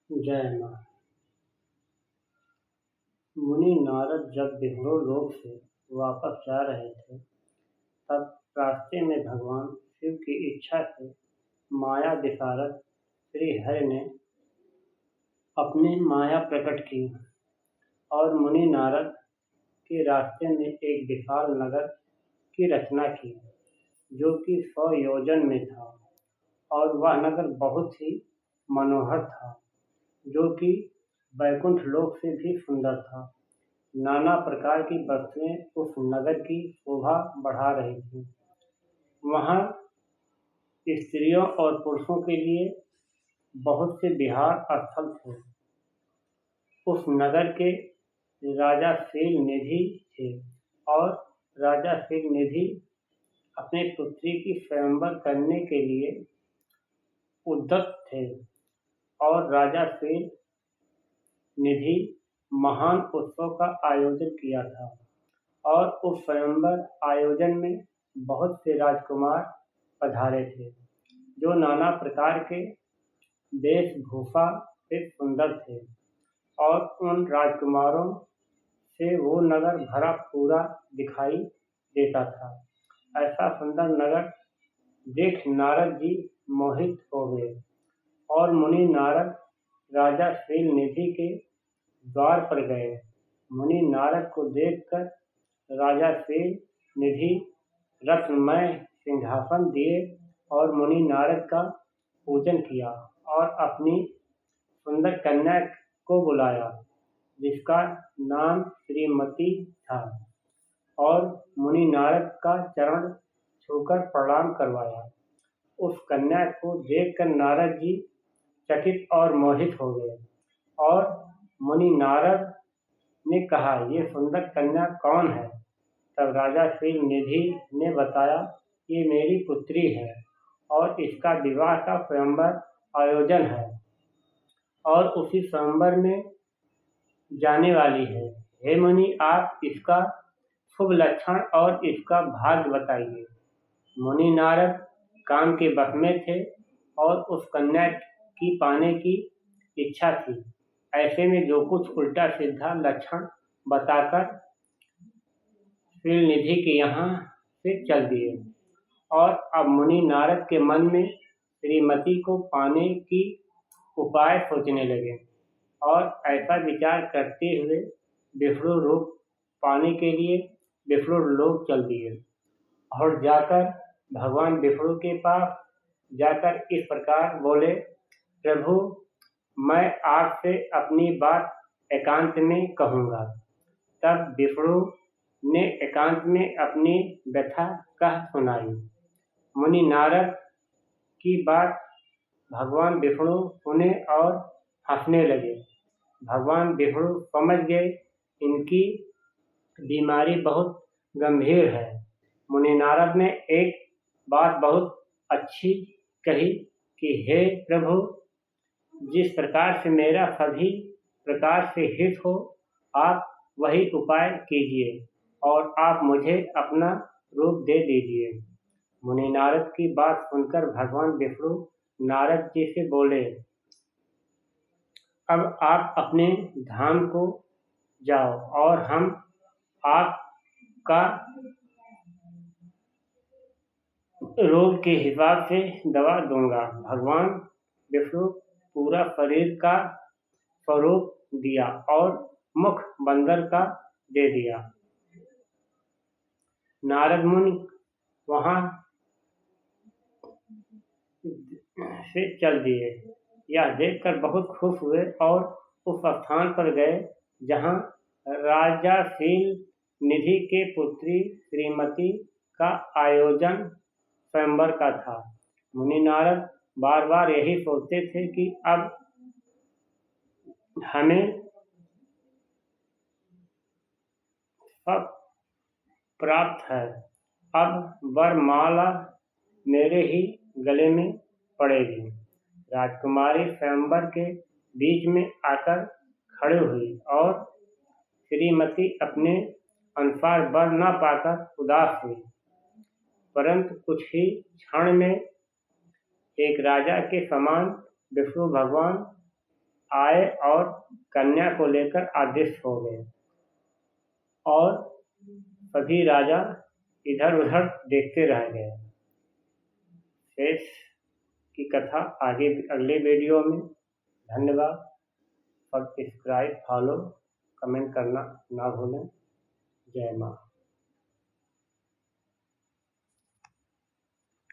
जय माँ। मुनि नारद जब विष्णु लोक से वापस जा रहे थे, तब रास्ते में भगवान शिव की इच्छा से माया विशारद श्री हरि ने अपनी माया प्रकट की और मुनि नारद के रास्ते में एक विशाल नगर की रचना की, जो कि 100 योजन में था। और वह नगर बहुत ही मनोहर था, जो कि वैकुंठ लोक से भी सुंदर था। नाना प्रकार की वस्तुएं उस नगर की शोभा बढ़ा रही थीं। वहाँ स्त्रियों और पुरुषों के लिए बहुत से विहार स्थल थे। उस नगर के राजा शीलनिधि थे और राजा शीलनिधि अपने पुत्री की स्वयंवर करने के लिए उद्यत थे। और राजा शीलनिधि महान उत्सव का आयोजन किया था और उस स्वयंवर आयोजन में बहुत से राजकुमार पधारे थे, जो नाना प्रकार के वेशभूषा से सुंदर थे। और उन राजकुमारों से वो नगर भरा पूरा दिखाई देता था। ऐसा सुंदर नगर देख नारद जी मोहित हो गए और मुनि नारद राजा शीलनिधि के द्वार पर गए। मुनि नारद को देखकर राजा शीलनिधि रत्नमय सिंहासन दिए और मुनि नारद का पूजन किया और अपनी सुंदर कन्या को बुलाया, जिसका नाम श्रीमती था, और मुनि नारद का चरण छूकर प्रणाम करवाया। उस कन्या को देखकर नारद जी चकित और मोहित हो गए और मुनि नारद ने कहा, ये सुंदर कन्या कौन है? तब राजा शीलनिधि ने बताया, ये मेरी पुत्री है और इसका विवाह का स्वयंवर आयोजन है और उसी स्वयंवर में जाने वाली है। हे मुनि, आप इसका शुभ लक्षण और इसका भाग्य बताइए। मुनि नारद काम के बस में थे और उस कन्या की पाने की इच्छा थी। ऐसे में जो कुछ उल्टा सीधा लक्षण बताकर शीलनिधि के यहाँ से चल दिए। और अब मुनि नारद के मन में श्रीमती को पाने की उपाय सोचने लगे और ऐसा विचार करते हुए विष्णु रूप पाने के लिए विष्णु लोक चल दिए। और जाकर भगवान विष्णु के पास जाकर इस प्रकार बोले, प्रभु, मैं आपसे अपनी बात एकांत में कहूँगा। तब विष्णु ने एकांत में अपनी व्यथा कह सुनाई। मुनि नारद की बात भगवान विष्णु सुने और हंसने लगे। भगवान विष्णु समझ गए इनकी बीमारी बहुत गंभीर है। मुनि नारद ने एक बात बहुत अच्छी कही कि हे प्रभु, जिस प्रकार से मेरा सभी प्रकार से हित हो, आप वही उपाय कीजिए और आप मुझे अपना रूप दे दीजिए। मुनि नारद की बात सुनकर भगवान विष्णु नारद जी से बोले, अब आप अपने धाम को जाओ और हम आपका रोग के हिसाब से दवा दूंगा। भगवान विष्णु पूरा शरीर का स्वरूप दिया और मुख बंदर का दे दिया। नारद मुनि वहां से चल दिए। यह देखकर बहुत खुश हुए और उस स्थान पर गए जहां राजा शीलनिधि के पुत्री श्रीमती का आयोजन स्वयंवर का था। मुनि नारद बार बार यही सोचते थे कि अब हमें सब प्राप्त है, अब वरमाला मेरे ही गले में पड़ेगी। राजकुमारी स्वयंवर के बीच में आकर खड़ी हुई और श्रीमती अपने अनुसार वर न पाकर उदास हुई। परंतु कुछ ही क्षण में एक राजा के समान विष्णु भगवान आए और कन्या को लेकर आदेश हो गए और सभी राजा इधर उधर देखते रह गए। शेष की कथा आगे अगले वीडियो में। धन्यवाद। सब्सक्राइब, फॉलो, कमेंट करना ना भूलें। जय माँ।